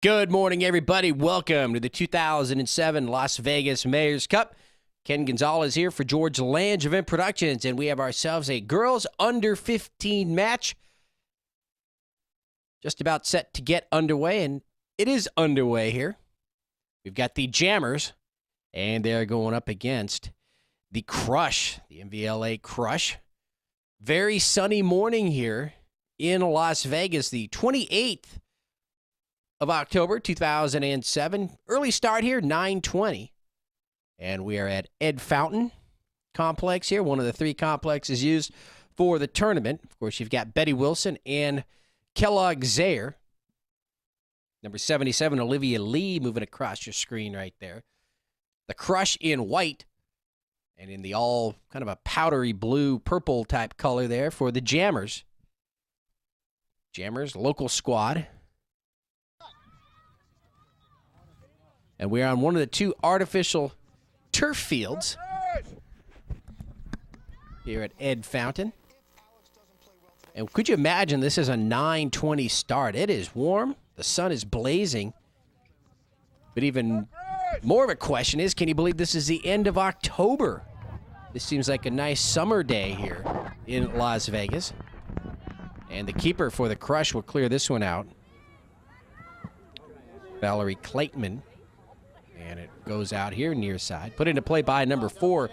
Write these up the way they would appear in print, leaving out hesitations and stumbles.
Good morning, everybody. Welcome to the 2007 Las Vegas Mayor's Cup. Ken Gonzalez here for George Lange Event Productions, and we have ourselves a girls under 15 match just about set to get underway, and it is underway here. We've got the Jammers, and they're going up against the Crush, the Mvla Crush. Very sunny morning here in Las Vegas, the 28th of October 2007. Early start here, 9:20. And we are at Ed Fountain Complex here, one of the three complexes used for the tournament. Of course, you've got Betty Wilson and Kellogg Zaire. Number 77, Olivia Lee, moving across your screen right there. The Crush in white, and in the all kind of a powdery blue, purple type color there for the Jammers. Jammers, local squad. And we're on one of the two artificial turf fields here at Ed Fountain. And could you imagine, this is a 9:20 start. It is warm. The sun is blazing. But even more of a question is, can you believe this is the end of October? This seems like a nice summer day here in Las Vegas. And the keeper for the Crush will clear this one out. Valerie Clayton. And it goes out here near side. Put into play by number 4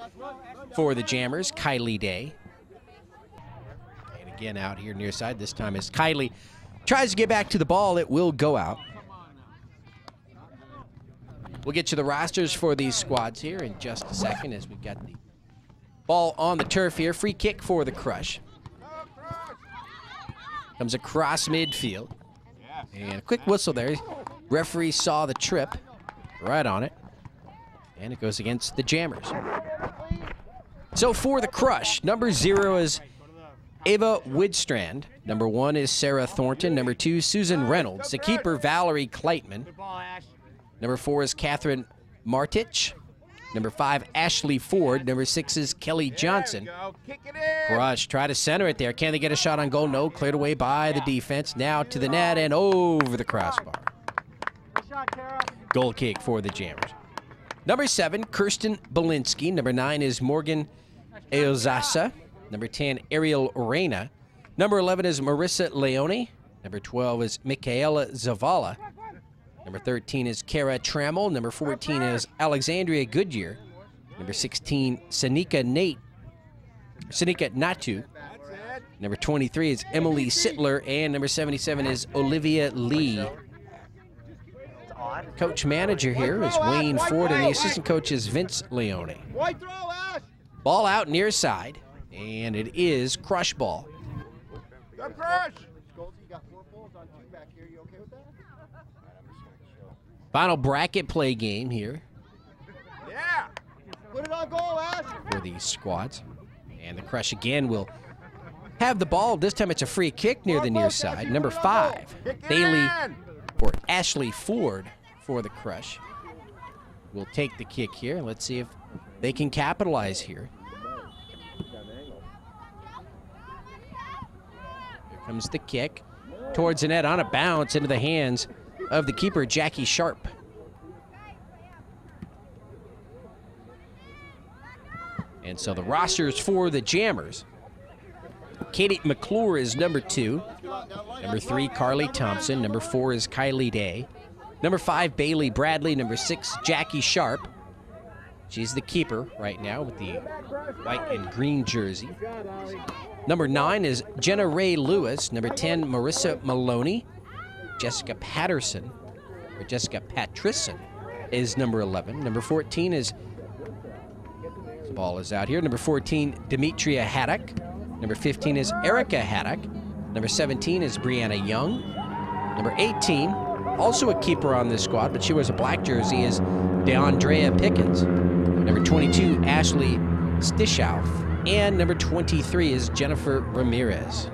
for the Jammers, Kylie Day. And again out here near side. This time as Kylie tries to get back to the ball, it will go out. We'll get you the rosters for these squads here in just a second as we've got the ball on the turf here. Free kick for the Crush. Comes across midfield. And a quick whistle there. Referee saw the trip. Right on it. And it goes against the Jammers. So for the Crush, number 0 is Ava Woodstrand. Number 1 is Sarah Thornton. Number 2, Susan Reynolds. The keeper, Valerie Kleitman. Number 4 is Catherine Martich. Number 5, Ashley Ford. Number 6 is Kelly Johnson. Crush, try to center it there. Can they get a shot on goal? No, cleared away by the defense. Now to the net and over the crossbar. Goal kick for the Jammers. Number 7, Kirsten Belinsky. Number 9 is Morgan Eozasa. Number 10, Ariel Reyna. Number 11 is Marissa Leone. Number 12 is Michaela Zavala. Number 13 is Kara Trammell. Number 14 is Alexandria Goodyear. Number 16, Sanika Natu. Number 23 is Emily Sittler. And number 77 is Olivia Lee. Coach manager here is Wayne Ford, and the assistant coach is Vince Leone. Ball out near side, and it is Crush ball. Final bracket play game here. Yeah. Put it on goal, Ash. For these squads. And the Crush again will have the ball. This time it's a free kick near the near side. Number 5, Bailey or Ashley Ford for the Crush will take the kick here. Let's see if they can capitalize here. Here comes the kick towards the net on a bounce into the hands of the keeper, Jackie Sharp. And so the rosters for the Jammers. Katie McClure is number 2. Number 3, Carly Thompson. Number 4 is Kylie Day. Number 5, Bailey Bradley. Number 6, Jackie Sharp. She's the keeper right now with the white and green jersey. Number 9 is Jenna Ray Lewis. Number 10, Marissa Maloney. Jessica Patterson is number 11. Number 14 is, the ball is out here. Number 14, Demetria Haddock. Number 15 is Erica Haddock. Number 17 is Brianna Young. Number 18, also a keeper on this squad, but she wears a black jersey, is DeAndrea Pickens. Number 22, Ashley Stishoff. And number 23 is Jennifer Ramirez.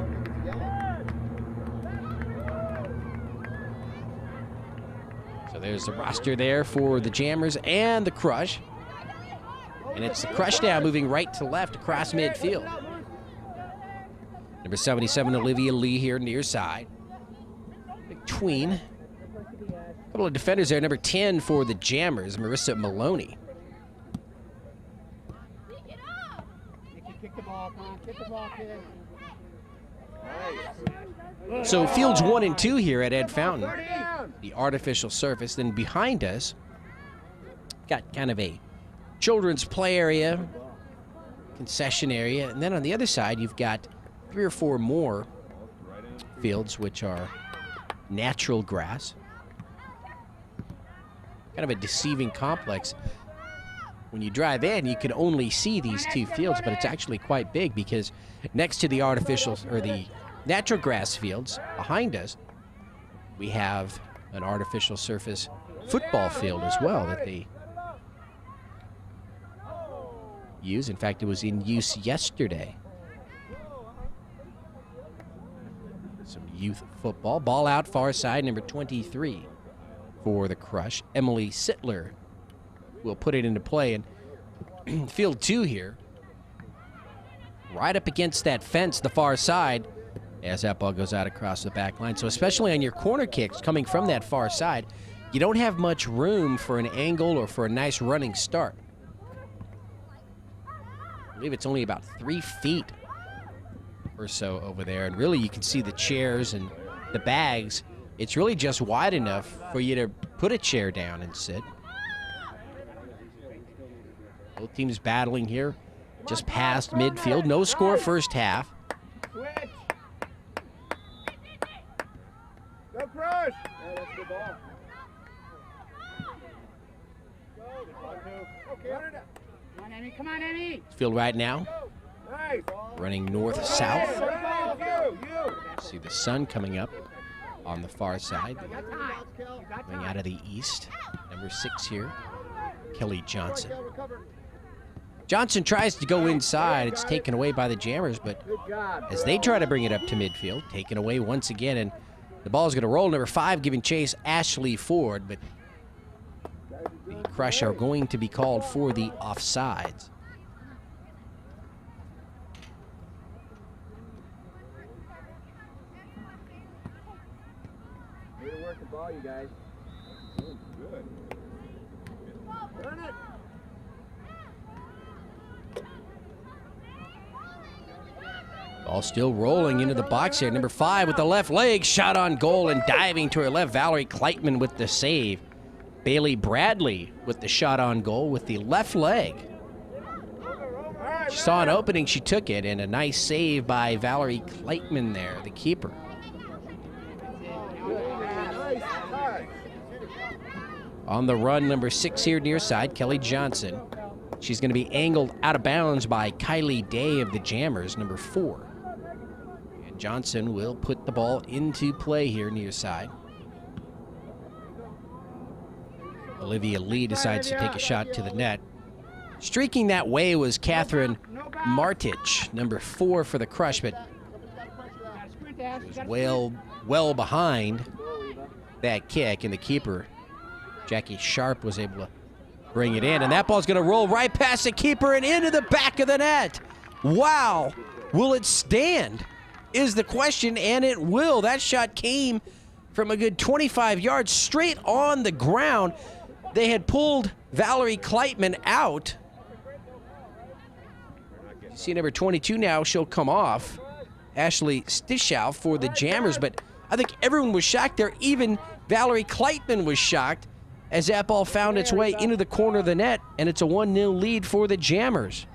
So there's the roster there for the Jammers and the Crush. And it's the Crush now moving right to left across midfield. Number 77, Olivia Lee here near side. Between Couple of defenders there. Number 10 for the Jammers, Marissa Maloney. Kick the ball, come on, kick the ball, kid. So fields 1 and 2 here at Ed Fountain. The artificial surface. Then behind us, got kind of a children's play area, concession area. And then on the other side, you've got 3 or 4 more fields, which are natural grass. Kind of a deceiving complex. When you drive in, you can only see these 2 fields, but it's actually quite big because next to the artificial or the natural grass fields behind us, we have an artificial surface football field as well that they use. In fact, it was in use yesterday. Some youth football. Ball out far side, number 23 for the Crush. Emily Sittler will put it into play. And field 2 here, right up against that fence, the far side, as that ball goes out across the back line. So especially on your corner kicks coming from that far side, you don't have much room for an angle or for a nice running start. I believe it's only about 3 feet or so over there. And really you can see the chairs and the bags. It's really just wide enough for you to put a chair down and sit. Both teams battling here just past midfield. No score first half. Switch. Go Crush. Yeah, that's a good ball. Come on, Emmy. Come on, Emmy. Field right now. Nice. Running north-south. See the sun coming up on the far side. Coming out of the east. Number 6 here, Kelly Johnson. Johnson tries to go inside. It's taken away by the Jammers, but as they try to bring it up to midfield, taken away once again, and the ball is going to roll. Number 5 giving chase, Ashley Ford, but the Crush are going to be called for the offsides. Way to work the ball, you guys. Good. Turn it. Ball still rolling into the box here. Number 5 with the left leg, shot on goal and diving to her left. Valerie Kleitman with the save. Bailey Bradley with the shot on goal with the left leg. She saw an opening, she took it, and a nice save by Valerie Kleitman there, the keeper. On the run, number 6 here near side, Kelly Johnson. She's going to be angled out of bounds by Kylie Day of the Jammers, number 4. And Johnson will put the ball into play here near side. Olivia Lee decides to take a shot to the net. Streaking that way was Catherine Martich, number 4 for the Crush, but she was well behind that kick, and the keeper, Jackie Sharp, was able to bring it in, and that ball's going to roll right past the keeper and into the back of the net. Wow. Will it stand is the question, and it will. That shot came from a good 25 yards straight on the ground. They had pulled Valerie Kleitman out. You see number 22 now, she'll come off. Ashley Stischow for the Jammers, but I think everyone was shocked there. Even Valerie Kleitman was shocked as that ball found its way into the corner of the net, and it's a 1-0 lead for the Jammers.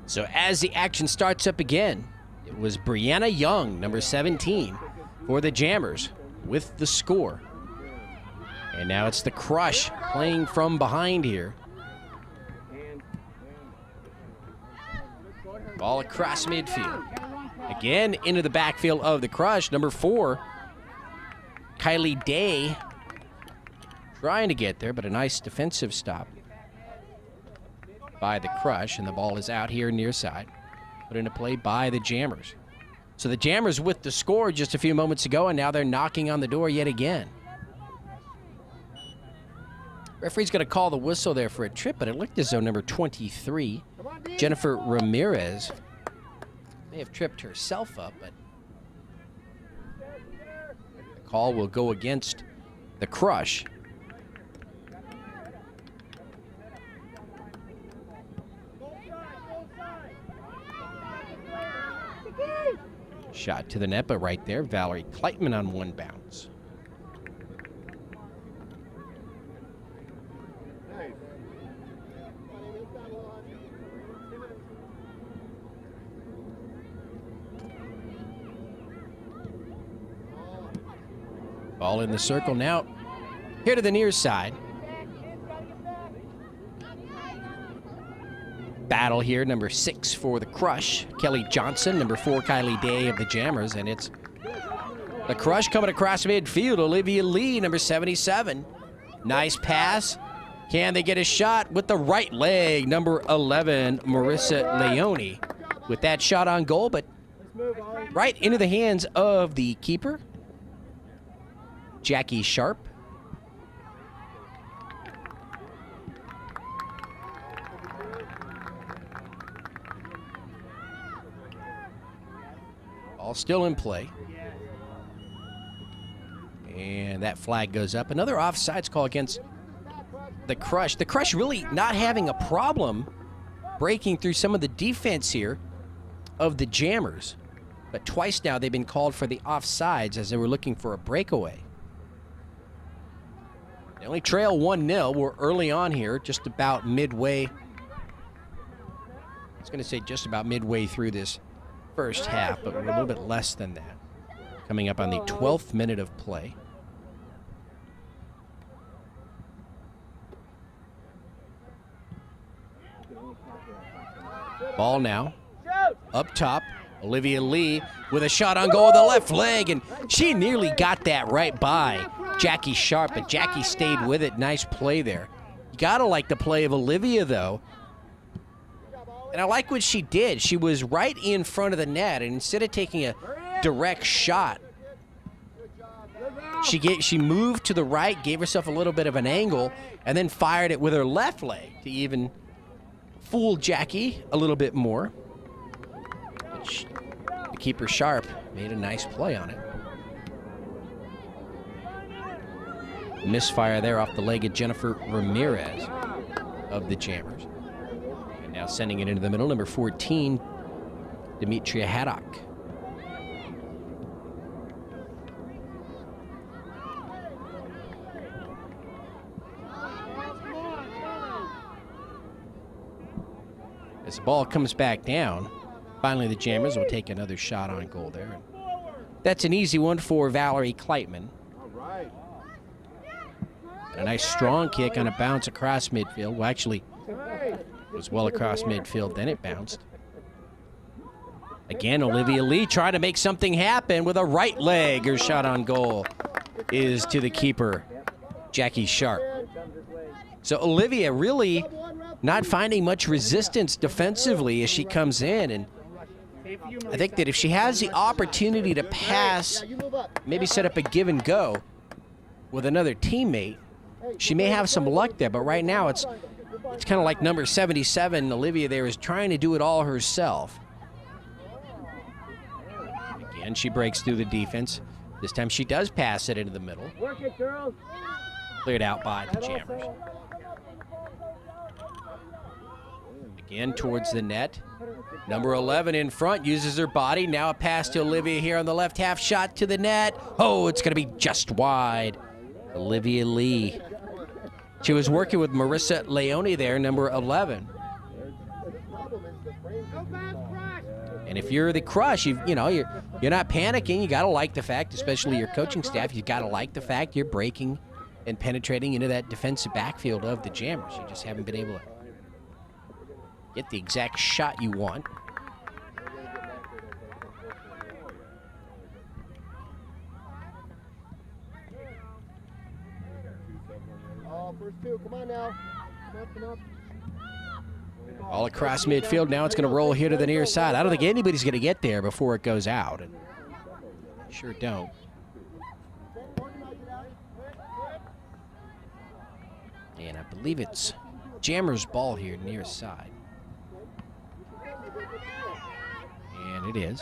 So as the action starts up again, it was Brianna Young, number 17, for the Jammers with the score. And now it's the Crush playing from behind here. Ball across midfield. Again into the backfield of the Crush, number 4, Kylie Day, trying to get there, but a nice defensive stop by the Crush, and the ball is out here near side. Put into play by the Jammers. So the Jammers with the score just a few moments ago, and now they're knocking on the door yet again. Referee's going to call the whistle there for a trip, but it looked as though number 23, Jennifer Ramirez, may have tripped herself up, but call will go against the Crush. Shot to the net, but right there, Valerie Kleitman on one bounce. Ball in the circle now. Here to the near side. Battle here, number 6 for the Crush. Kelly Johnson, number 4, Kylie Day of the Jammers. And it's the Crush coming across midfield. Olivia Lee, number 77. Nice pass. Can they get a shot with the right leg? Number 11, Marissa Leone. With that shot on goal, but right into the hands of the keeper, Jackie Sharp. All still in play. And that flag goes up. Another offsides call against the Crush. The Crush really not having a problem breaking through some of the defense here of the Jammers. But twice now they've been called for the offsides as they were looking for a breakaway. They only trail 1-0. We're early on here, just about midway. I was going to say just about midway through this first half, but we're a little bit less than that. Coming up on the 12th minute of play. Ball now. Up top. Olivia Lee with a shot on goal with the left leg, and she nearly got that right by Jackie Sharp, but Jackie stayed with it. Nice play there. You gotta like the play of Olivia, though. And I like what she did. She was right in front of the net, and instead of taking a direct shot, she moved to the right, gave herself a little bit of an angle, and then fired it with her left leg to even fool Jackie a little bit more. The keeper Sharp made a nice play on it. Misfire there off the leg of Jennifer Ramirez of the Jammers. And now sending it into the middle, number 14, Demetria Haddock. As the ball comes back down, finally the Jammers will take another shot on goal there. That's an easy one for Valerie Kleitman. And a nice strong kick on a bounce across midfield. Well, actually, it was well across midfield, then it bounced. Again, Olivia Lee trying to make something happen with a right leg. Her shot on goal is to the keeper, Jackie Sharp. So Olivia really not finding much resistance defensively as she comes in, and I think that if she has the opportunity to pass, maybe set up a give and go with another teammate, she may have some luck there. But right now it's kind of like number 77, Olivia there, is trying to do it all herself. Again, she breaks through the defense. This time she does pass it into the middle. Cleared out by the Jammers. Again, towards the net. Number 11 in front, uses her body. Now a pass to Olivia here on the left half. Shot to the net. Oh, it's going to be just wide. Olivia Lee. She was working with Marissa Leone there, number 11. And if you're the Crush, you're not panicking. You got to like the fact, especially your coaching staff, you got to like the fact you're breaking and penetrating into that defensive backfield of the Jammers. You just haven't been able to get the exact shot you want. First two, come on now. Come up. All across midfield. Now it's going to roll here to the near side. I don't think anybody's going to get there before it goes out. And sure don't. And I believe it's Jammer's ball here near side. And it is.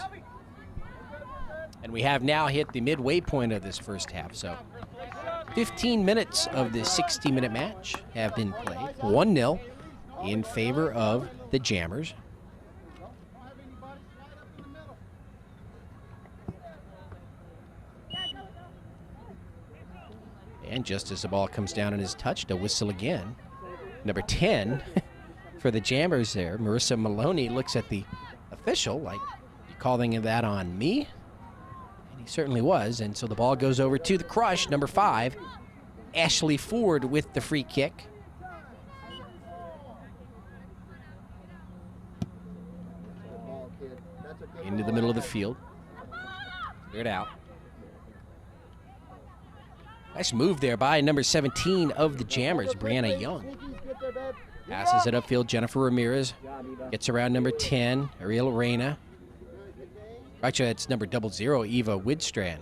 And we have now hit the midway point of this first half. So 15 minutes of this 60-minute match have been played. 1-0 in favor of the Jammers. And just as the ball comes down and is touched, a whistle again. Number 10 for the Jammers there, Marissa Maloney, looks at the official like, "You calling that on me?" And he certainly was. And so the ball goes over to the Crush, number 5, Ashley Ford with the free kick. Into the middle of the field. Cleared out. Nice move there by number 17 of the Jammers, Brianna Young. Passes it upfield. Jennifer Ramirez gets around number 10, Ariel Reyna. Actually, that's number 00, Eva Widstrand.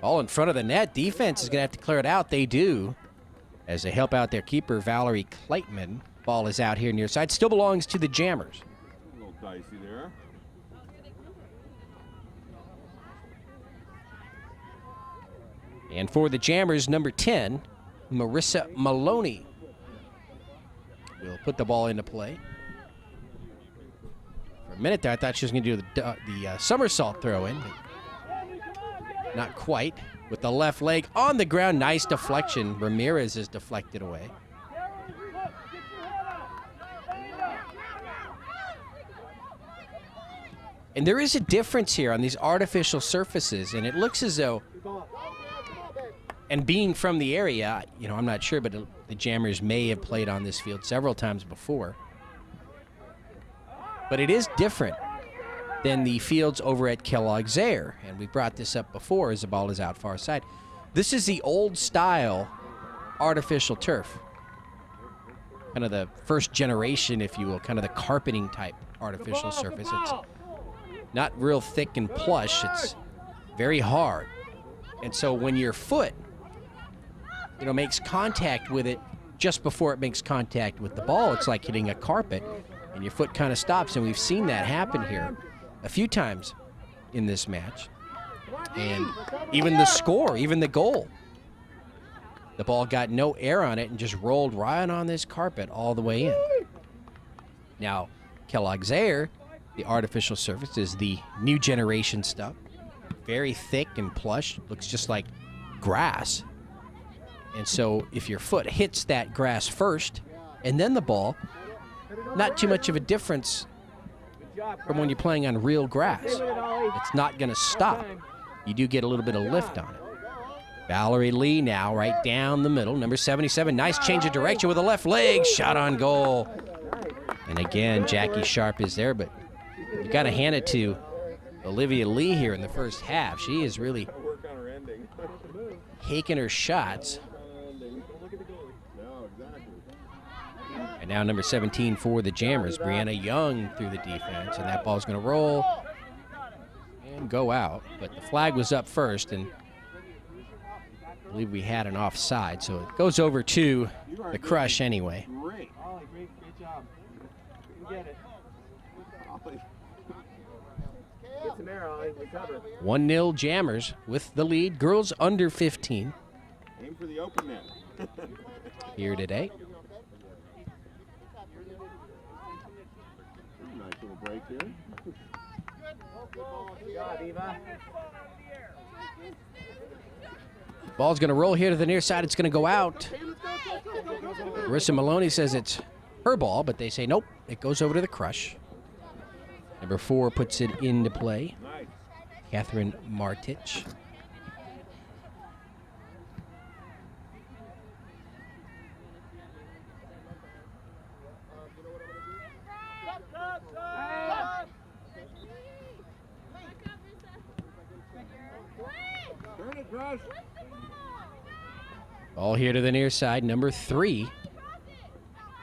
All in front of the net. Defense is going to have to clear it out. They do, as they help out their keeper, Valerie Kleitman. Ball is out here near side. Still belongs to the Jammers. A little dicey there. And for the Jammers, number 10, Marissa Maloney will put the ball into play. For a minute there, I thought she was going to do the somersault throw-in, but not quite. With the left leg on the ground, nice deflection. Ramirez is deflected away. And there is a difference here on these artificial surfaces, and it looks as though, and being from the area, I'm not sure, but the Jammers may have played on this field several times before. But it is different than the fields over at Kellogg Zaire, and we brought this up before as the ball is out far side. This is the old style artificial turf, kind of the first generation, if you will, kind of the carpeting type artificial surface. It's not real thick and plush, it's very hard. And so when your foot, makes contact with it just before it makes contact with the ball, it's like hitting a carpet, and your foot kind of stops. And we've seen that happen here a few times in this match. And even the score, even the goal, the ball got no air on it and just rolled right on this carpet all the way in. Now, Kellogg Zaire, the artificial surface, is the new generation stuff. Very thick and plush, looks just like grass. And so if your foot hits that grass first and then the ball, not too much of a difference from when you're playing on real grass. It's not going to stop. You do get a little bit of lift on it. Valerie Lee now right down the middle, number 77. Nice change of direction with a left leg, shot on goal. And again, Jackie Sharp is there, but you got to hand it to Olivia Lee here in the first half. She is really taking her shots. And now number 17 for the Jammers, Brianna Young through the defense, and that ball's going to roll and go out. But the flag was up first, and I believe we had an offside, so it goes over to the Crush anyway. Great. Ollie, great job. You get it. Get some air, Ollie. Recover. 1-0 Jammers with the lead. Girls under 15 Aim for the open net. here today. Nice little break here. Good job, Eva. Ball's going to roll here to the near side. It's going to go out. Marissa Maloney says it's her ball, but they say nope. It goes over to the Crush. Number 4 puts it into play. Nice. Catherine Martich. Turn it, Crush. Ball here to the near side. Number 3,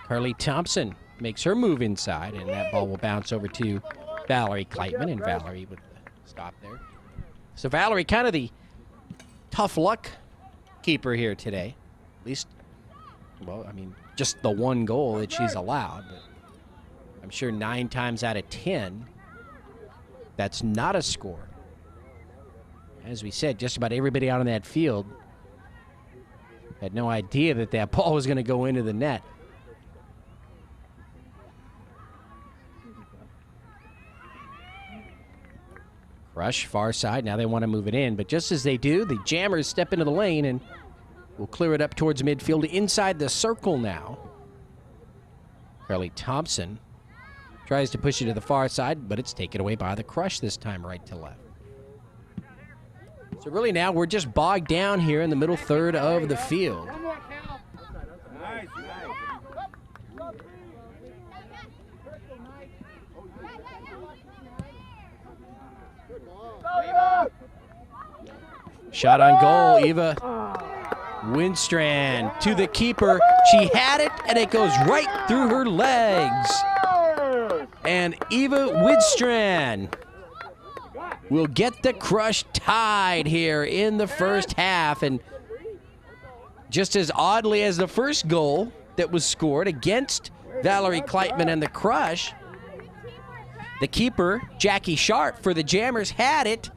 Carly Thompson makes her move inside, and that ball will bounce over to Valerie Kleitman, and Valerie with the stop there. So Valerie, kind of the tough luck keeper here today. At least, well, I mean, just the one goal that she's allowed. But I'm sure 9 times out of 10, That's not a score. As we said, just about everybody out on that field had no idea that that ball was going to go into the net. Rush, far side. Now they want to move it in. But just as they do, the Jammers step into the lane and will clear it up towards midfield inside the circle now. Carly Thompson tries to push it to the far side, but it's taken away by the Crush this time, right to left. So really now we're just bogged down here in the middle third of the field. Nice, Shot on goal, Eva Windstrand to the keeper. She had it, and it goes right through her legs. And Eva Windstrand will get the Crush tied here in the first half. And just as oddly as the first goal that was scored against Valerie Kleitman and the Crush, the keeper, Jackie Sharp, for the Jammers had it,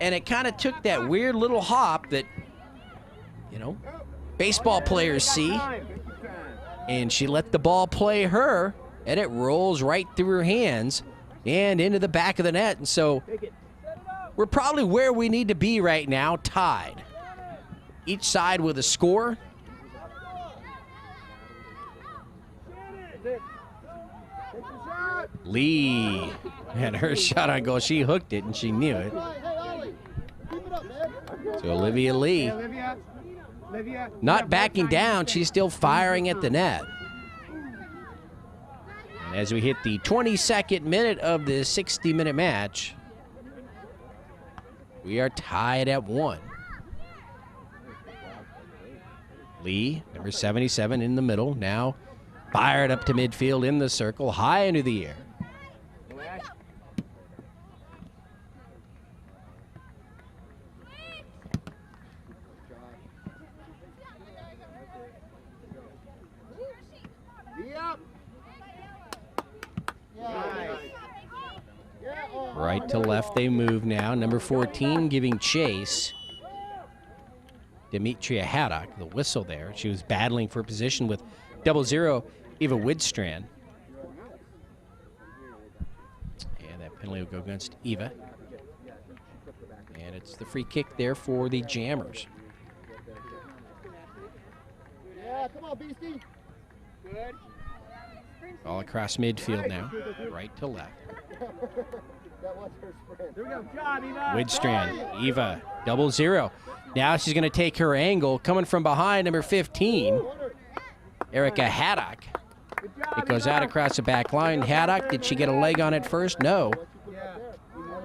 and it kind of took that weird little hop that, you know, baseball players see, and she let the ball play her, and it rolls right through her hands and into the back of the net. And so we're probably where we need to be right now, tied. Each side with a score. Lee and her shot on goal. She hooked it and she knew it. So Olivia Lee not backing down. She's still firing at the net. And as we hit the 22nd minute of the 60-minute match, we are tied at 1. Lee, number 77 in the middle, now fired up to midfield in the circle, high into the air. Right to left they move now. Number 14 giving chase. Demetria Haddock, the whistle there. She was battling for position with 00 Eva Widstrand. And that penalty will go against Eva. And it's the free kick there for the Jammers. Yeah, come on, Beastie. Good. All across midfield now, right to left. That was her sprint. There we go. Job, Eva. Widstrand, Eva, 00. Now she's going to take her angle, coming from behind, number 15, Erica Haddock. It goes out across the back line. Haddock, did she get a leg on it first? No.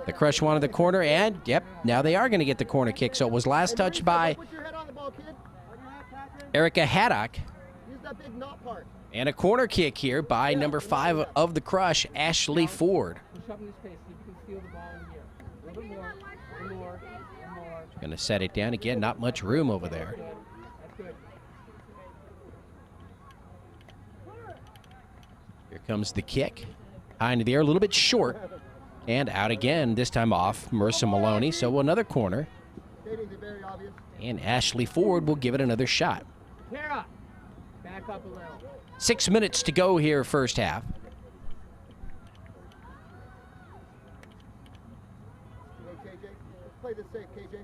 The Crush wanted the corner, and, yep, now they are going to get the corner kick. So it was last touched by Erica Haddock. Use that big knot part. And a corner kick here by number 5 of the Crush, Ashley Ford. Going to set it down again. Not much room over there. Here comes the kick. High into the air, a little bit short. And out again, this time off Marissa Maloney. So another corner. And Ashley Ford will give it another shot. Back up a little. 6 minutes to go here, first half. Hey, KJ, play this safe, KJ.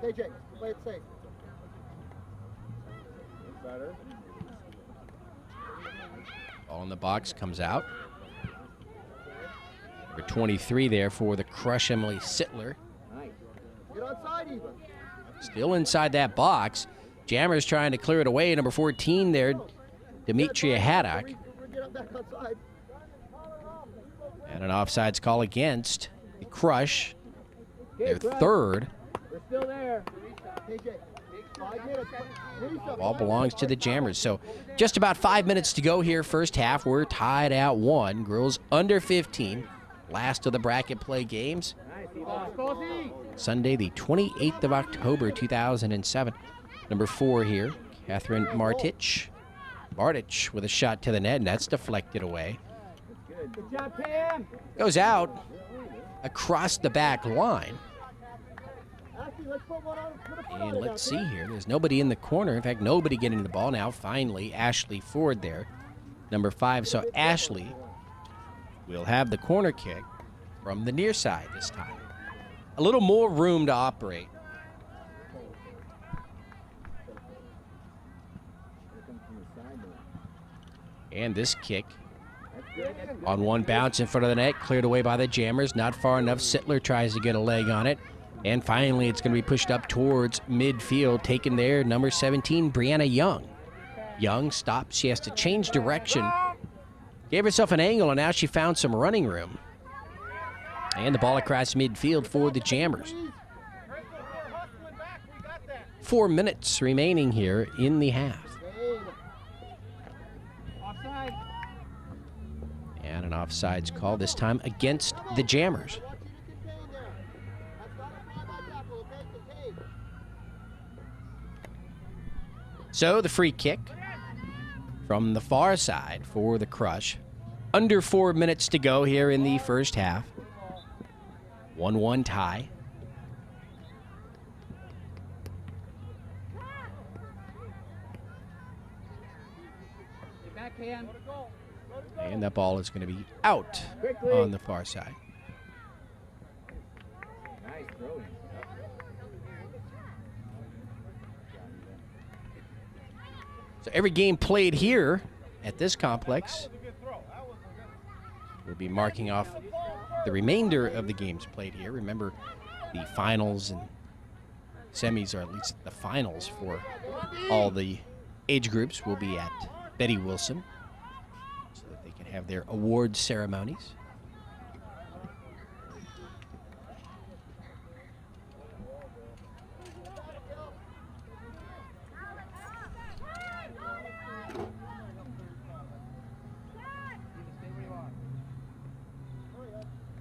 KJ, play it safe. Better. Ball in the box comes out. Number 23 there for the Crush, Emily Sittler. Nice. Get onside, Eva. Still inside that box. Jammers trying to clear it away. Number 14 there, Demetria Haddock. Get back outside. And an offsides call against the Crush. Their third. We're still there. KJ, 5 minutes. Ball belongs to the Jammers. So just about 5 minutes to go here, first half. We're tied at 1. Girls under 15. Last of the bracket play games. Sunday, the 28th of October, 2007. Number 4 here, Catherine Martich. Martich with a shot to the net, and that's deflected away. Good job, Pam. Goes out. across the back line. Actually, let's put one on. Put a foot on And it let's now, see okay? here. There's nobody in the corner. In fact, nobody getting the ball now. Finally, Ashley Ford there, number 5. So Ashley will have the corner kick from the near side this time. A little more room to operate. And this kick on one bounce in front of the net, cleared away by the Jammers. Not far enough. Sittler tries to get a leg on it. And finally, it's going to be pushed up towards midfield, taken there, number 17, Brianna Young. Young stops. She has to change direction. Gave herself an angle, and now she found some running room. And the ball across midfield for the Jammers. 4 minutes remaining here in the half. Offside. And an offsides call, this time against the Jammers. I want you to contain there. That's not a fly-by tackle, okay? Contain. So the free kick from the far side for the Crush. Under 4 minutes to go here in the first half. 1-1 tie. Get back, Cam. And that ball is going to be out on the far side. Nice throwing. So every game played here at this complex, we'll be marking off the remainder of the games played here. Remember, the finals and semis, or at least the finals for all the age groups, will be at Betty Wilson so that they can have their award ceremonies.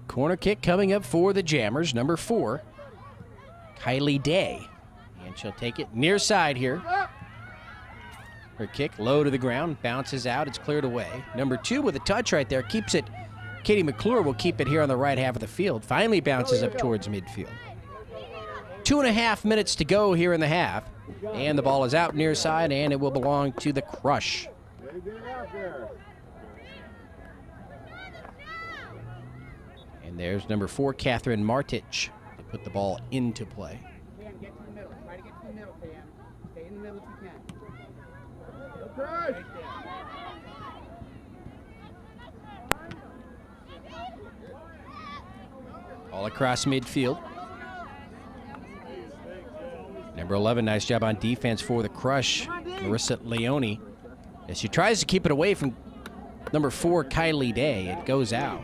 Corner kick coming up for the Jammers, number 4, Kylie Day. And she'll take it near side here. Her kick low to the ground, bounces out, it's cleared away. Number 2 with a touch right there, keeps it. Katie McClure will keep it here on the right half of the field. Finally bounces up towards midfield. 2.5 minutes to go here in the half. And the ball is out near side, and it will belong to the Crush. And there's number 4, Catherine Martich, to put the ball into play. Cam, get to the middle. Try to get to the middle, Cam. Stay in the middle if you can. Crush. Right there. All across midfield. Number 11, nice job on defense for the Crush, Marissa Leone. As she tries to keep it away from number 4, Kylie Day, it goes out.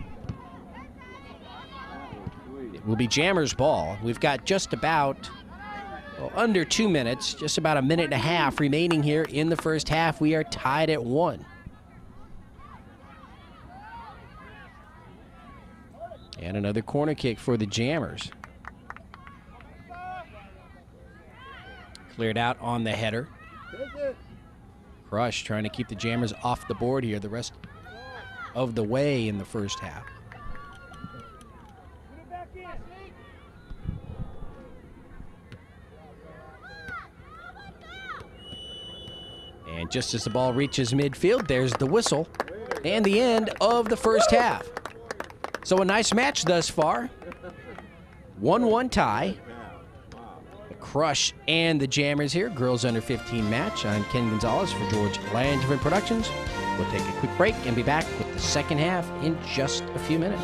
It will be Jammers' ball. We've got just about under 2 minutes, just about a minute and a half remaining here in the first half. We are tied at 1. And another corner kick for the Jammers. Cleared out on the header. Crush trying to keep the Jammers off the board here the rest of the way in the first half. And just as the ball reaches midfield, there's the whistle and the end of the first half. So a nice match thus far. 1-1 tie. The Crush and the Jammers here. Girls under 15 match. I'm Ken Gonzalez for George Langevin Productions. We'll take a quick break and be back with the second half in just a few minutes.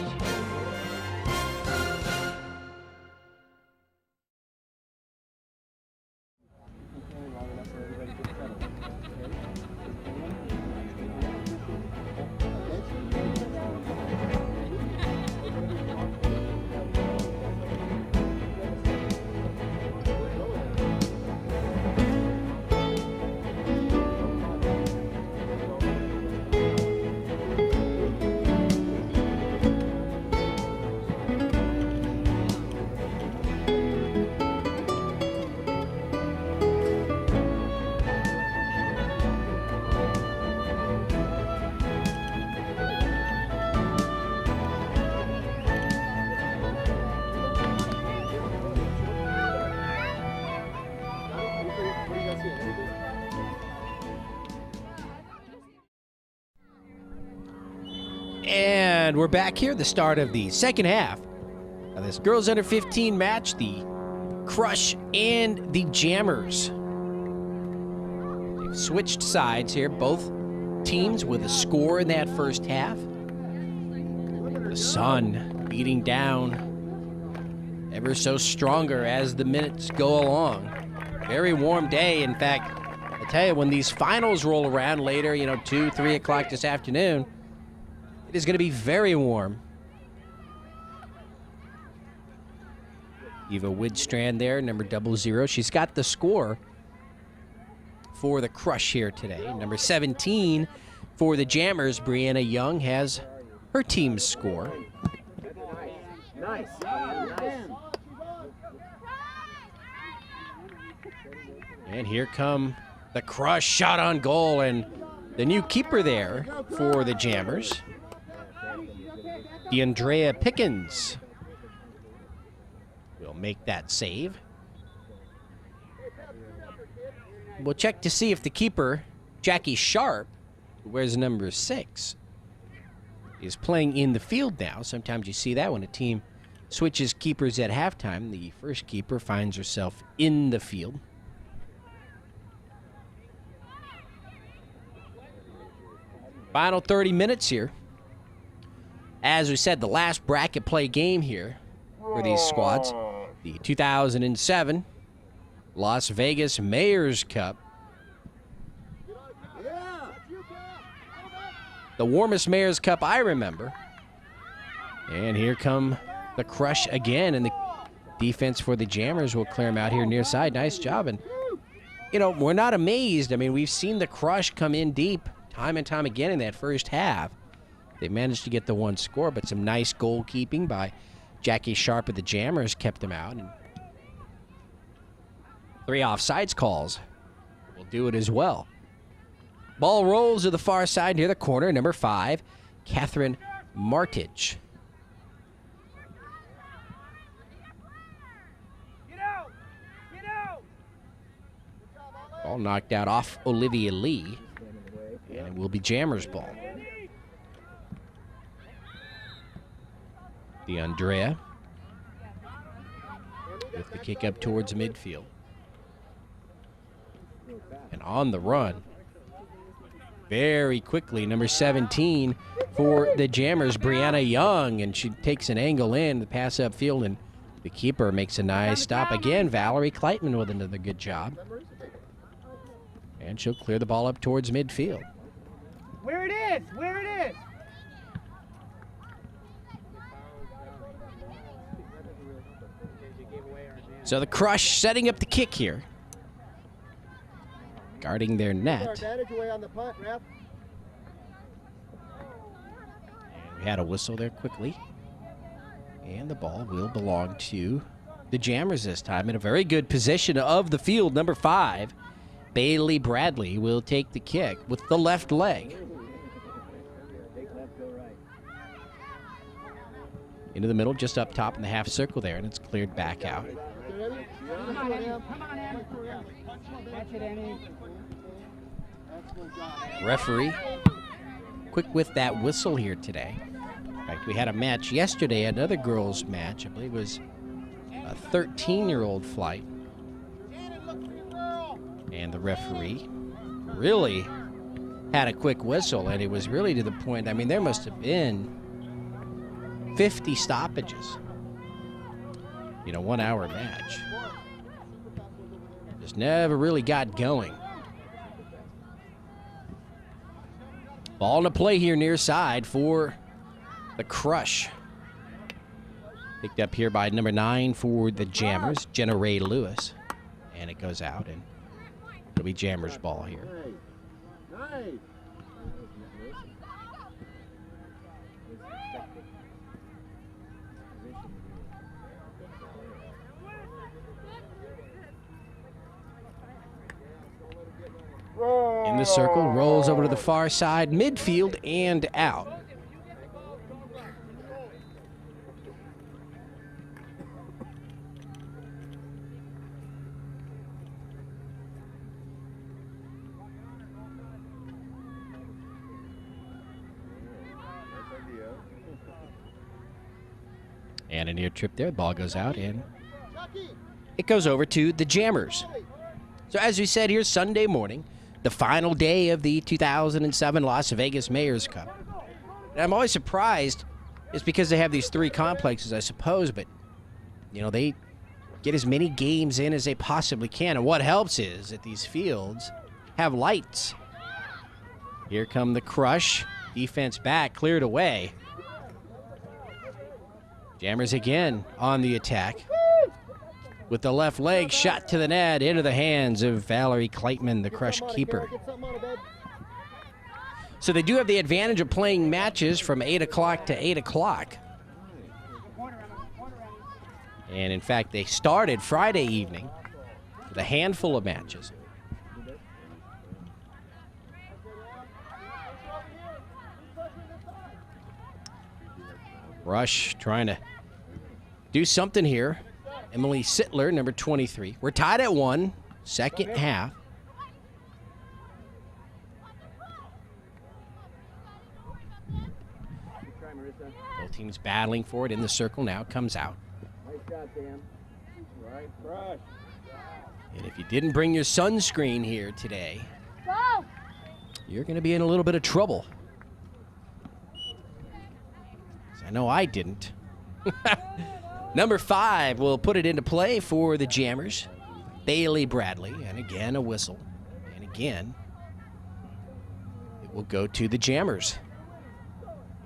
And we're back here, the start of the second half of this girls under 15 match, the Crush and the Jammers. They've switched sides here, both teams with a score in that first half. The sun beating down ever so stronger as the minutes go along. Very warm day. In fact, I tell you, when these finals roll around later, 2, 3 o'clock this afternoon, it is going to be very warm. Eva Widstrand there, number 00. She's got the score for the Crush here today. Number 17 for the Jammers, Brianna Young, has her team's score. Nice. And here come the Crush, shot on goal, and the new keeper there for the Jammers, Andrea Pickens, will make that save. We'll check to see if the keeper, Jackie Sharp, who wears number 6, is playing in the field now. Sometimes you see that when a team switches keepers at halftime. The first keeper finds herself in the field. Final 30 minutes here. As we said, the last bracket play game here for these squads. The 2007 Las Vegas Mayor's Cup. The warmest Mayor's Cup I remember. And here come the Crush again, and the defense for the Jammers will clear them out here near side. Nice job. And, we're not amazed. I mean, we've seen the Crush come in deep time and time again in that first half. They managed to get the one score, but some nice goalkeeping by Jackie Sharp of the Jammers kept them out. And 3 offsides calls will do it as well. Ball rolls to the far side near the corner. Number 5, Catherine Martich. Ball knocked out off Olivia Lee, and it will be Jammers' ball. The Andrea with the kick up towards midfield. And on the run, very quickly, number 17 for the Jammers, Brianna Young, and she takes an angle in, the pass upfield, and the keeper makes a nice stop. Again, Valerie Kleitman with another good job. And she'll clear the ball up towards midfield. Where it is! Where it is! So the Crush setting up the kick here. Guarding their net. Advantage away on the punt, ref. And we had a whistle there quickly. And the ball will belong to the Jammers this time. In a very good position of the field, number 5, Bailey Bradley will take the kick with the left leg. Into the middle, just up top in the half circle there, and it's cleared back out. Come on, Em. Come on, Em. Catch it, Emmy. Referee, quick with that whistle here today. In fact, we had a match yesterday, another girls' match. I believe it was a 13-year-old flight. And the referee really had a quick whistle, and it was really to the point, I mean, there must have been 50 stoppages in a 1-hour match. Just never really got going. Ball into play here near side for the Crush. Picked up here by number 9 for the Jammers, Jenna Ray Lewis. And it goes out, and it'll be Jammers' ball here. Nice. In the circle, rolls over to the far side, midfield, and out. And a near trip there. The ball goes out, and it goes over to the Jammers. So as we said, here's Sunday morning, the final day of the 2007 Las Vegas Mayor's Cup. And I'm always surprised. It's because they have these 3 complexes, I suppose, but, you know, they get as many games in as they possibly can. And what helps is that these fields have lights. Here come the Crush. Defense back, cleared away. Jammers again on the attack. With the left leg shot to the net into the hands of Valerie Kleitman, the Crush keeper. So they do have the advantage of playing matches from 8 o'clock to 8 o'clock. And in fact, they started Friday evening with a handful of matches. Rush trying to do something here. Emily Sittler, number 23. We're tied at 1, second half. Both teams battling for it in the circle now. Comes out. Nice shot, Dan. Right, Crush. And if you didn't bring your sunscreen here today, you're going to be in a little bit of trouble. I know I didn't. Number 5 will put it into play for the Jammers. Bailey Bradley, and again a whistle. And again, it will go to the Jammers.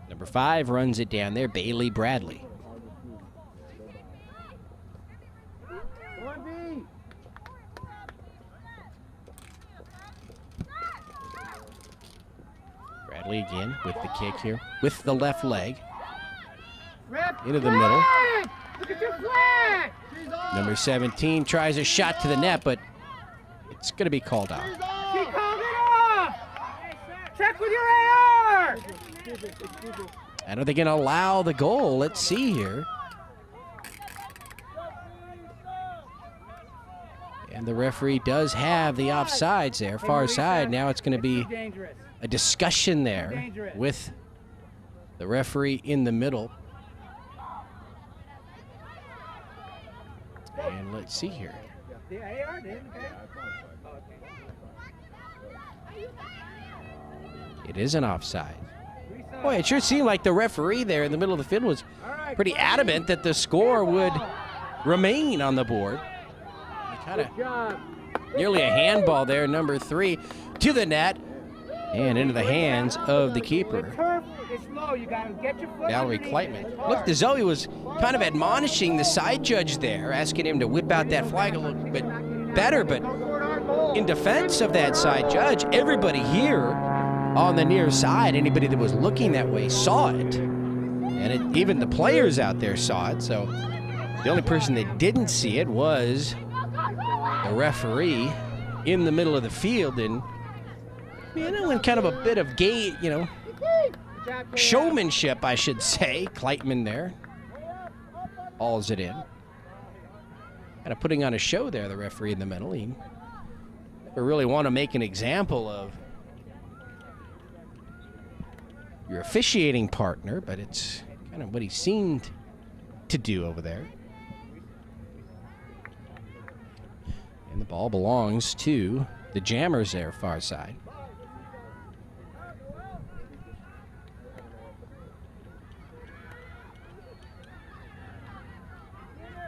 Number 5 runs it down there, Bailey Bradley. Bradley again with the kick here, with the left leg. Into the middle. Look at your flag! Number 17 tries a shot to the net, but it's going to be called out. She called it off! Check with your AR! And are they going to allow the goal? Let's see here. And the referee does have the offsides there, far side. Now it's going to be a discussion there with the referee in the middle. And let's see here. The AR did, It is an offside. Boy, it sure seemed like the referee there in the middle of the field was pretty adamant that the score would remain on the board. Kind of nearly a handball there, number 3, to the net and into the hands of the keeper. Valerie Kleitman. Look, Zoe was kind of admonishing the side judge there, asking him to whip out that flag a little bit better, but in defense of that side judge, everybody here on the near side, anybody that was looking that way saw it. And even the players out there saw it, so the only person that didn't see it was the referee in the middle of the field. And, you know, in kind of a bit of showmanship, I should say. Kleitman there hauls it in. Kind of putting on a show there, the referee in the middle. He never really want to make an example of your officiating partner, but it's kind of what he seemed to do over there. And the ball belongs to the Jammers there, far side.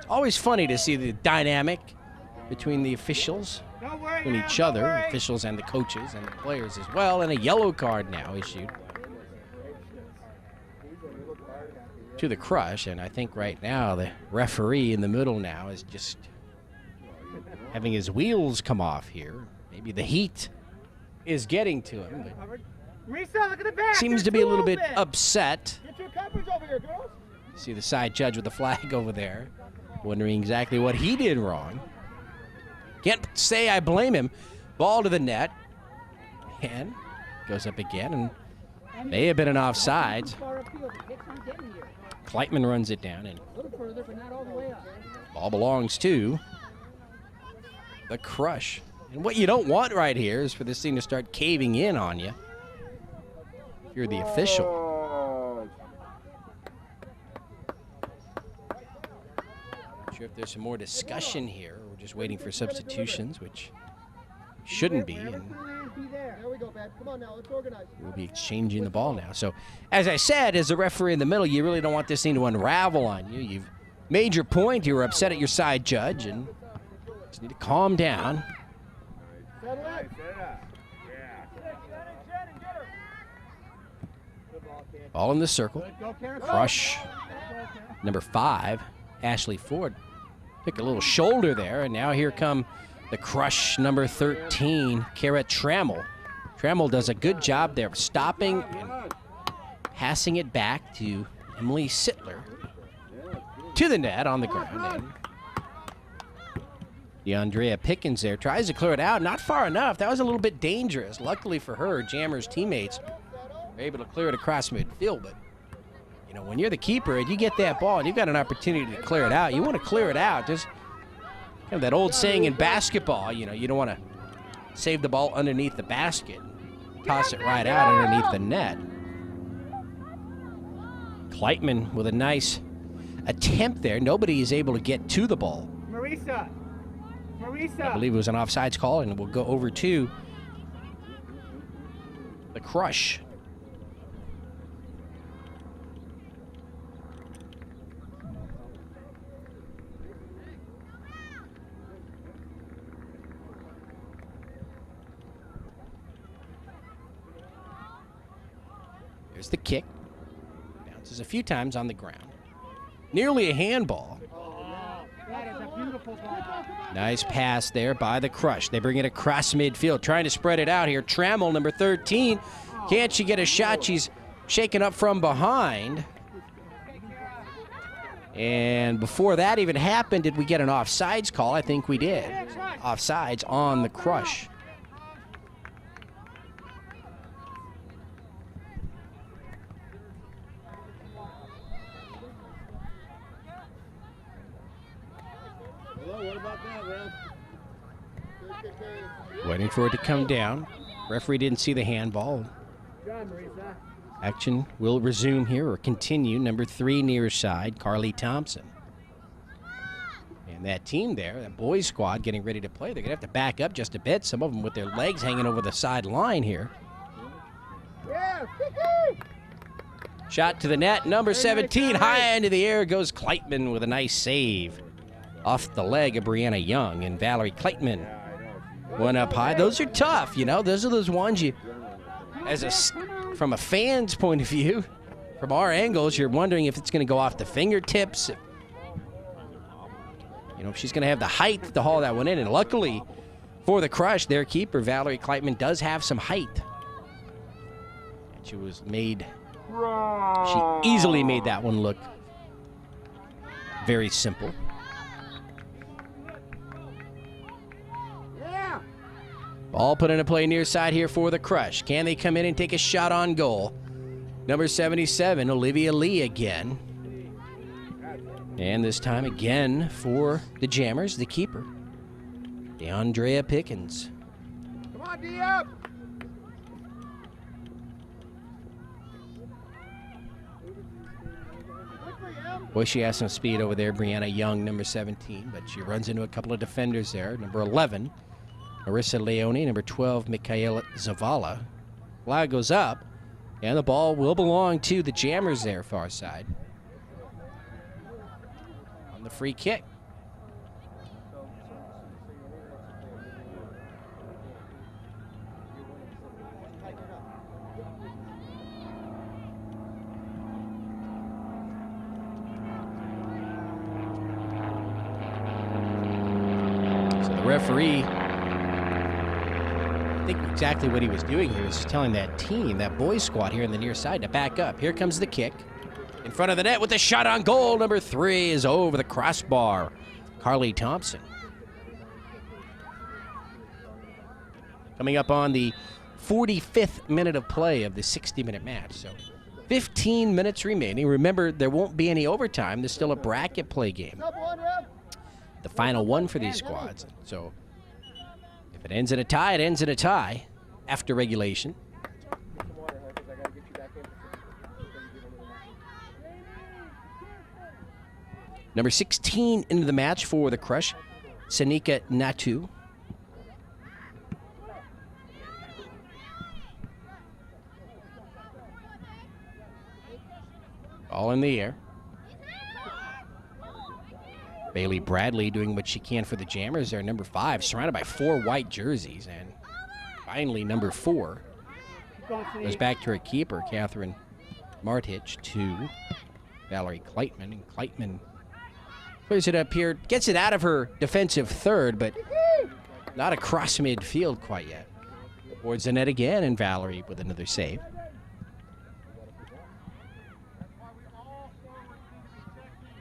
Always funny to see the dynamic between the officials, between each other, officials and the coaches and the players as well, and a yellow card now issued to the Crush. And I think right now the referee in the middle now is just having his wheels come off here. Maybe the heat is getting to him, but seems to be a little bit upset. Get your coverage over here, girls. See the side judge with the flag over there, wondering exactly what he did wrong. Can't say I blame him. Ball to the net. And goes up again, and may have been an offside. Kleitman runs it down, and ball belongs to the Crush. And what you don't want right here is for this thing to start caving in on you if you're the official. sure if there's some more discussion here. We're just waiting for substitutions, which shouldn't be. And There we go, man. Come on now, let's organize. we'll be exchanging the ball now. So, as I said, as the referee in the middle, you really don't want this thing to unravel on you. You've made your point. You were upset at your side judge, and just need to calm down. Settle it. Ball in the circle. Crush. Number 5, Ashley Ford. Took a little shoulder there, and now here come the crush number 13, Kara Trammell. Trammell does a good job there of stopping and passing it back to Emily Sittler. To the net on the ground. And Andrea Pickens there tries to clear it out. Not far enough. That was a little bit dangerous. Luckily for her, Jammer's teammates were able to clear it across midfield. But, you know, when you're the keeper and you get that ball and you've got an opportunity to clear it out, you want to clear it out. Just kind of that old saying in basketball, you know, you don't want to save the ball underneath the basket. Toss it right out underneath the net. Kleitman with a nice attempt there. Nobody is able to get to the ball. Marisa. I believe it was an offsides call, and we'll go over to the crush. There's the kick. Bounces a few times on the ground. Nearly a handball. That is a beautiful ball. Nice pass there by the crush. They bring it across midfield, trying to spread it out here. Trammell, number 13. Can't she get a shot? She's shaken up from behind. And before that even happened, did we get an offsides call? I think we did. Offsides on the crush. Waiting for it to come down. Referee didn't see the handball. Action will resume here or continue. Number 3 near side, Carly Thompson. And that team there, that boys squad getting ready to play, they're going to have to back up just a bit. Some of them with their legs hanging over the sideline here. Shot to the net, number 17, high into the air goes Kleitman with a nice save. Off the leg of Brianna Young, and Valerie Kleitman went up high. Those are tough, you know. Those are those ones you, from a fan's point of view, from our angles, you're wondering if it's going to go off the fingertips. You know, if she's going to have the height to haul that one in. And luckily for the crush, their keeper, Valerie Kleitman, does have some height. She was made, she easily made that one look very simple. Ball put into play near side here for the crush. Can they come in and take a shot on goal? Number 77, Olivia Lee again. And this time again for the Jammers, the keeper, Andrea Pickens. Come on, D up. Boy, she has some speed over there, Brianna Young, number 17, but she runs into a couple of defenders there. Number 11, Marissa Leone, number 12, Michaela Zavala. Flag goes up, and the ball will belong to the Jammers there, far side. On the free kick. So the referee, I think exactly what he was doing here is telling that team, that boys squad here in the near side, to back up. Here comes the kick. In front of the net with a shot on goal. Number 3 is over the crossbar. Carly Thompson. Coming up on the 45th minute of play of the 60-minute match. So 15 minutes remaining. Remember, there won't be any overtime. There's still a bracket play game. The final one for these squads. So if it ends in a tie, it ends in a tie after regulation. Number 16 into the match for the Crush, Sanika Natu. All in the air. Bailey Bradley doing what she can for the Jammers there, number 5, surrounded by 4 white jerseys. And finally, number 4 goes back to her keeper, Catherine Martich, to Valerie Kleitman. And Kleitman clears it up here, gets it out of her defensive third, but not across midfield quite yet. Towards the net again, and Valerie with another save.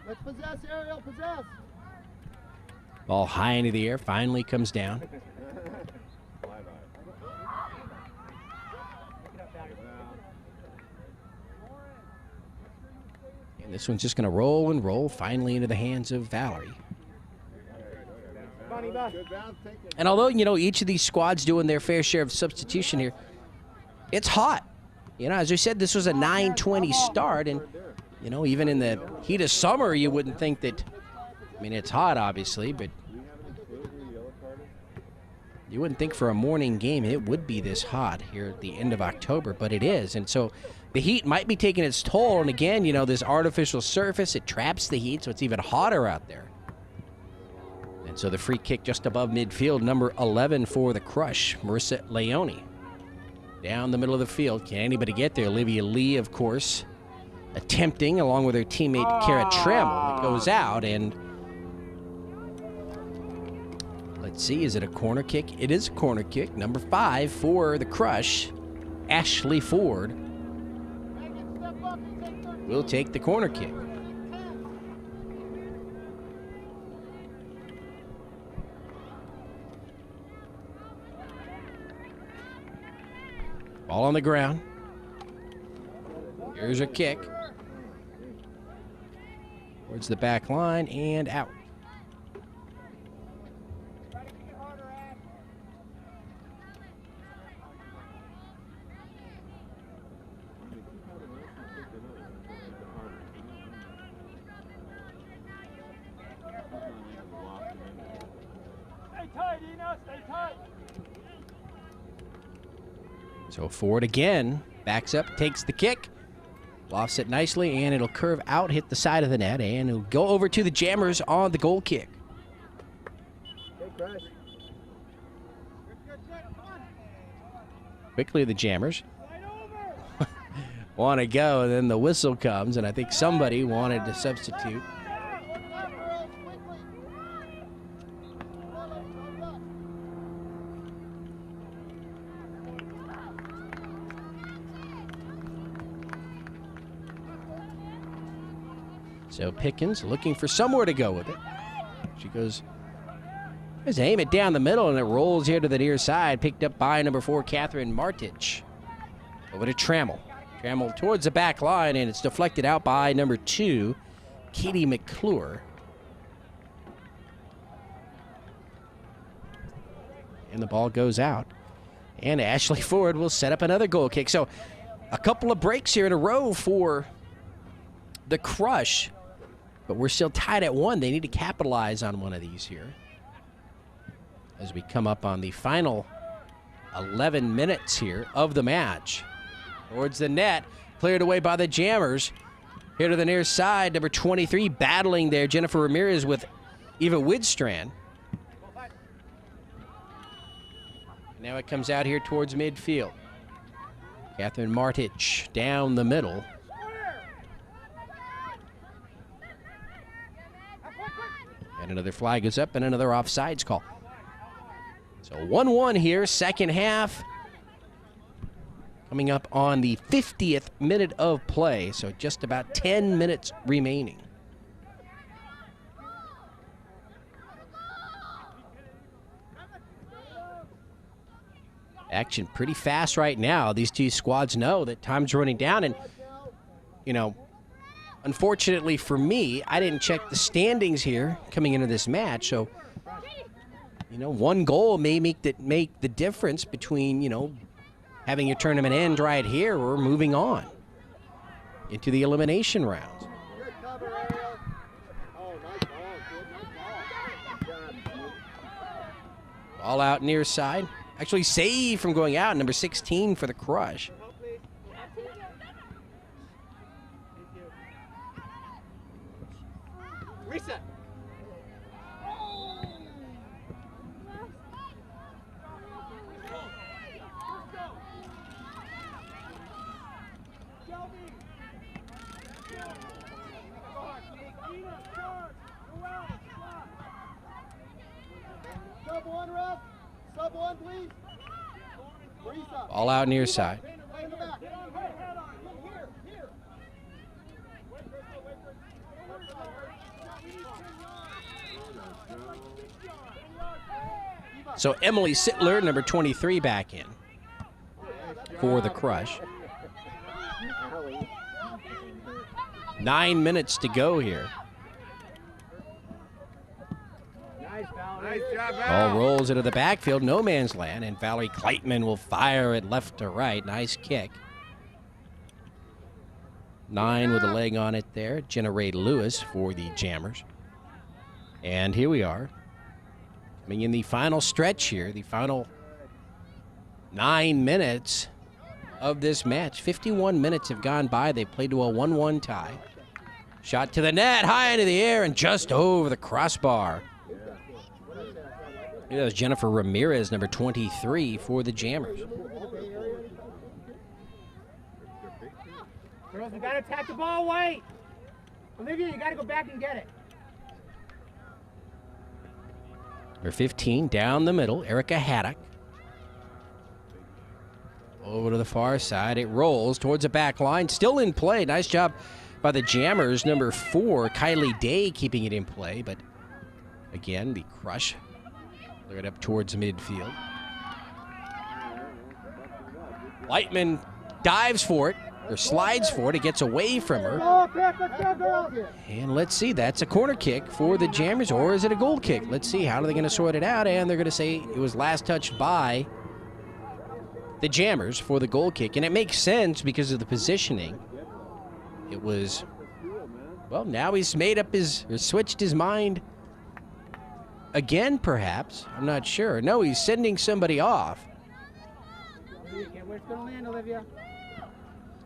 Let's possess, Ariel, possess. Ball high into the air, finally comes down. And this one's just going to roll and roll, finally into the hands of Valerie. And although, you know, each of these squads doing their fair share of substitution here, it's hot. You know, as we said, this was a 9:20 start, and, you know, even in the heat of summer, you wouldn't think that, I mean, it's hot, obviously, but you wouldn't think for a morning game it would be this hot here at the end of October, but it is. And so the heat might be taking its toll, and again, you know, this artificial surface, it traps the heat, so it's even hotter out there. And so the free kick just above midfield, number 11 for the Crush, Marissa Leone. Down the middle of the field. Can anybody get there? Olivia Lee, of course, attempting, along with her teammate Kara Trammell. It goes out, and let's see, is it a corner kick? It is a corner kick. Number 5 for the Crush, Ashley Ford, will take the corner kick. Ball on the ground. Here's a kick. Towards the back line and out. Stay tight, Ina, stay tight. So Ford again, backs up, takes the kick, lofts it nicely, and it'll curve out, hit the side of the net, and it'll go over to the Jammers on the goal kick. Quickly, the Jammers want to go, and then the whistle comes, and I think somebody wanted to substitute. So Pickens looking for somewhere to go with it. She goes, aim it down the middle, and it rolls here to the near side, picked up by number 4, Catherine Martich. Over to Trammell. Trammell towards the back line, and it's deflected out by number 2, Katie McClure. And the ball goes out. And Ashley Ford will set up another goal kick. So a couple of breaks here in a row for the Crush. But we're still tied at 1. They need to capitalize on one of these here as we come up on the final 11 minutes here of the match. Towards the net, cleared away by the Jammers. Here to the near side, number 23 battling there, Jennifer Ramirez with Eva Widstrand. Now it comes out here towards midfield. Catherine Martich down the middle. And another flag is up and another offsides call. So 1-1 here, second half. Coming up on the 50th minute of play, so just about 10 minutes remaining. Action pretty fast right now. These two squads know that time's running down, and, you know, unfortunately for me, I didn't check the standings here coming into this match, so, you know, one goal may make the difference between, you know, having your tournament end right here or moving on into the elimination rounds. Good cover, Ariel. Oh, Ball out near side. Actually saved from going out, number 16 for the Crush. Reset. Sub one, ref. Sub one, please. Reset. Ball out near side. Play in the back. Here. So Emily Sittler, number 23, back in for the Crush. 9 minutes to go here. Nice job, Ball rolls into the backfield, no man's land, and Valerie Kleitman will fire it left to right. Nice kick. 9 with a leg on it there. Jenna Ray Lewis for the Jammers. And here we are. Coming in the final stretch here, the final 9 minutes of this match. 51 minutes have gone by. They played to a 1-1 tie. Shot to the net, high into the air, and just over the crossbar. That was Jennifer Ramirez, number 23 for the Jammers. Girls, we got to attack the ball, White. Olivia, you got to go back and get it. Number 15 down the middle, Erica Haddock. Over to the far side, it rolls towards the back line, still in play. Nice job by the Jammers. Number 4, Kylie Day, keeping it in play, but again, the Crush looking up towards midfield. Lightman dives for it, or slides for it. It gets away from her. And let's see, that's a corner kick for the Jammers, or is it a goal kick? Let's see, how are they going to sort it out? And they're going to say it was last touched by the Jammers for the goal kick. And it makes sense because of the positioning. It was, well, now he's made up his, or switched his mind again, perhaps. I'm not sure. No, he's sending somebody off. Where it's going to land, Olivia?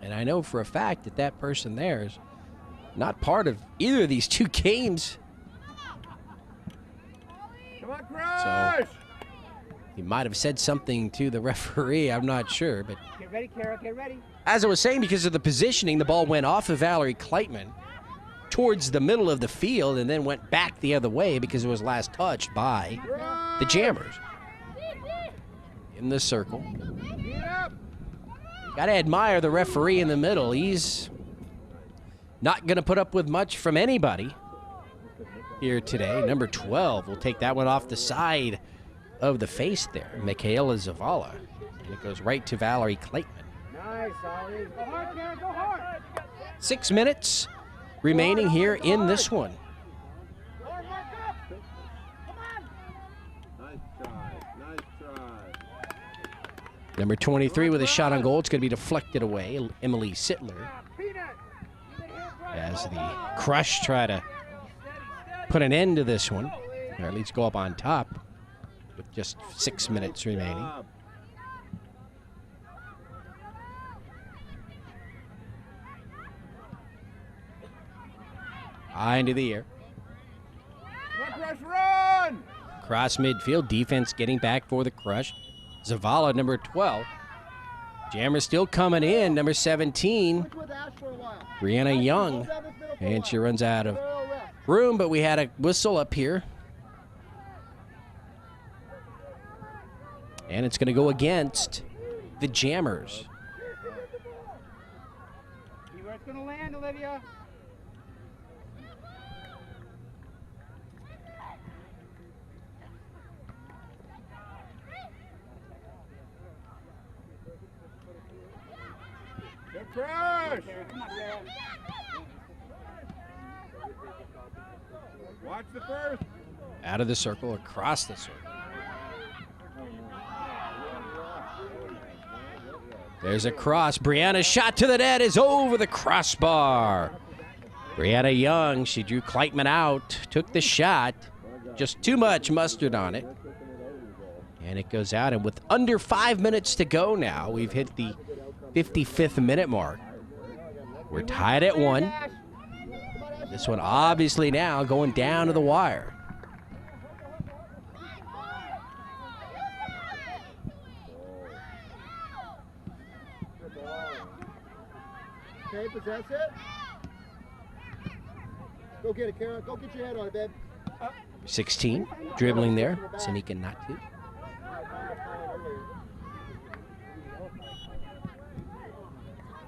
And I know for a fact that that person there is not part of either of these two games. Come on, Crush! So he might have said something to the referee. I'm not sure. But Get ready, Kara. Get ready. as I was saying, because of the positioning, the ball went off of Valerie Kleitman towards the middle of the field and then went back the other way because it was last touched by the Jammers. In the circle. Got to admire the referee in the middle. He's not going to put up with much from anybody here today. Number 12 will take that one off the side of the face there. Michaela Zavala. And it goes right to Valerie Kleitman. Nice, Ollie. Go hard, Kara. Go hard. 6 minutes remaining here in this one. Hard, mark up. Come on. Nice try. Number 23 with a shot on goal. It's going to be deflected away. Emily Sittler. As the Crush try to put an end to this one, or at least go up on top with just 6 minutes remaining. High into the air. Come on, Crush, run. Cross midfield. Defense getting back for the Crush. Zavala, number 12. Jammer still coming in, number 17. Brianna Young. And she runs out of room, but we had a whistle up here. And it's going to go against the Jammers. See where it's going to land, Olivia. Crush! Come on, Kara. Watch the first. Out of the circle, across the circle. There's a cross. Brianna's shot to the net is over the crossbar. Brianna Young, she drew Kleitman out, took the shot. Just too much mustard on it. And it goes out, and with under 5 minutes to go now, we've hit the 55th minute mark. We're tied at 1. This one obviously now going down to the wire. Okay, possess it. Go get it, Kara. Go get your head on it, babe. 16, dribbling there. Sanika not to.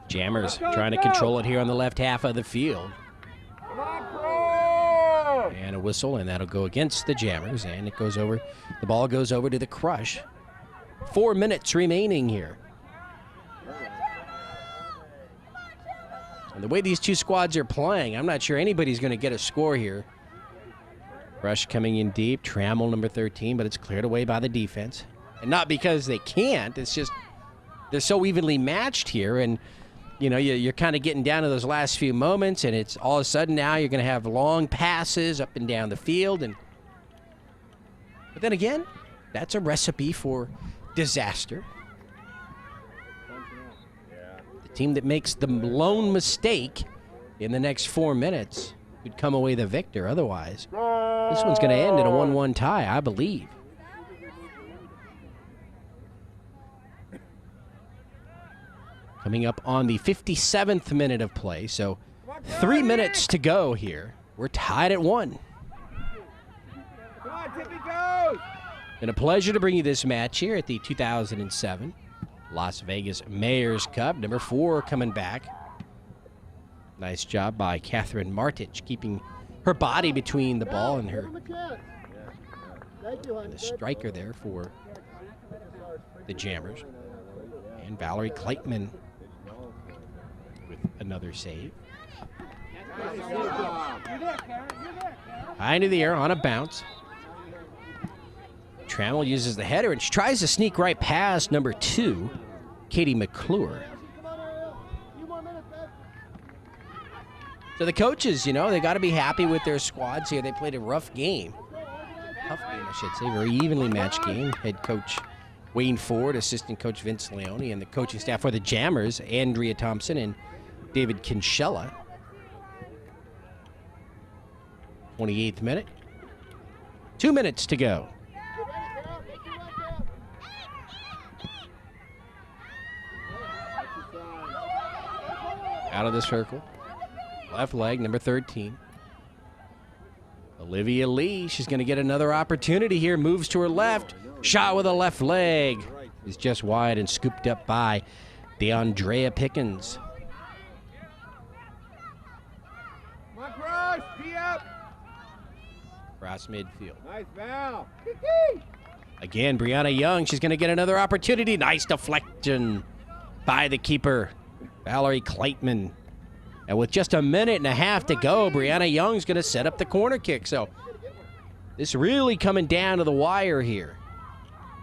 Jammers trying to control it here on the left half of the field. And a whistle, and that'll go against the Jammers, and it goes over. The ball goes over to the Crush. 4 minutes remaining here. And the way these two squads are playing, I'm not sure anybody's going to get a score here. Crush coming in deep, Trammell number 13, but it's cleared away by the defense. And not because they can't, it's just they're so evenly matched here, and you know, you're kind of getting down to those last few moments, and it's all of a sudden now you're going to have long passes up and down the field. But then again, that's a recipe for disaster. The team that makes the lone mistake in the next 4 minutes could come away the victor. Otherwise, this one's going to end in a 1-1 tie, I believe. Coming up on the 57th minute of play, so 3 minutes to go here. We're tied at 1. Come on, Tippy, go! And a pleasure to bring you this match here at the 2007 Las Vegas Mayor's Cup. Number 4 coming back. Nice job by Catherine Martich, keeping her body between the ball and her and the striker there for the Jammers. And Valerie Kleitman with another save. High into the air on a bounce. Trammell uses the header, and she tries to sneak right past number 2, Katie McClure. So the coaches, you know, they got to be happy with their squads here. They played a rough game. Tough game, I should say. Very evenly matched game. Head coach Wayne Ford, assistant coach Vince Leone, and the coaching staff for the Jammers, Andrea Thompson and David Kinchella. 28th minute. 2 minutes to go. Out of the circle. Left leg, number 13. Olivia Lee, she's going to get another opportunity here. Moves to her left. Shot with a left leg. Is just wide and scooped up by DeAndrea Pickens. Come on, Crush, tee up! Across midfield. Nice, Val! Again, Brianna Young, she's going to get another opportunity. Nice deflection by the keeper, Valerie Kleitman. And with just a minute and a half to go, Brianna Young's going to set up the corner kick. So this really coming down to the wire here.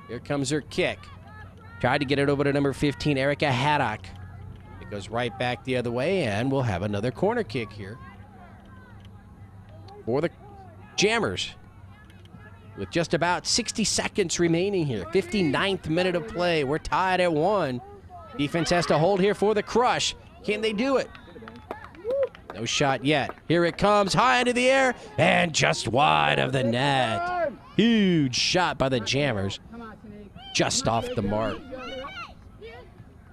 Here comes her kick. Tried to get it over to number 15, Erica Haddock. It goes right back the other way, and we'll have another corner kick here for the Jammers. With just about 60 seconds remaining here. 59th minute of play. We're tied at 1. Defense has to hold here for the Crush. Can they do it? No shot yet. Here it comes, high into the air, and just wide of the net. Huge shot by the Jammers. Just off the mark.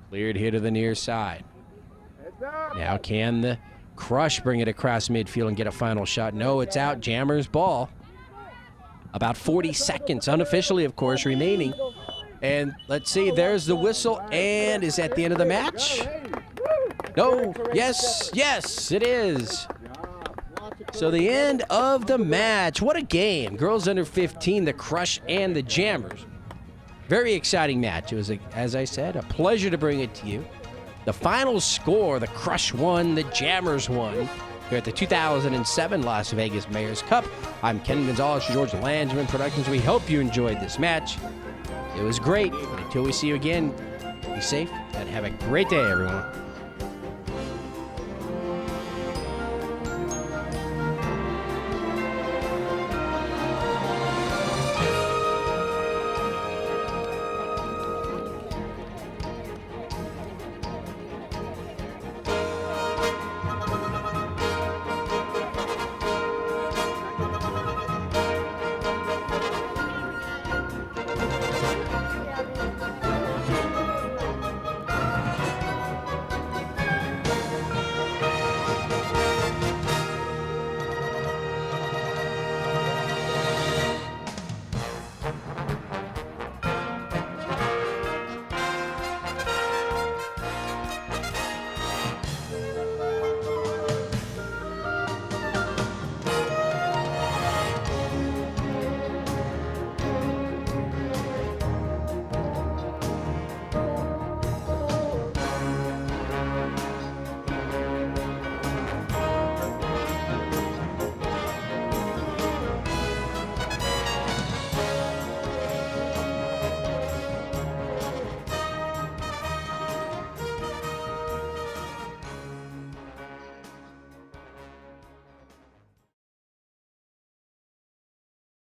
Cleared here to the near side. Now can the Crush bring it across midfield and get a final shot? No, it's out. Jammers ball. About 40 seconds, unofficially, of course, remaining. And let's see, there's the whistle, and is that the end of the match? No, yes, it is. So the end of the match. What a game. Girls under 15, the Crush and the Jammers. Very exciting match. It was, as I said, a pleasure to bring it to you. The final score, the Crush won, the Jammers won. Here at the 2007 Las Vegas Mayor's Cup. I'm Ken Gonzalez, George Landsman Productions. We hope you enjoyed this match. It was great. But until we see you again, be safe and have a great day, everyone.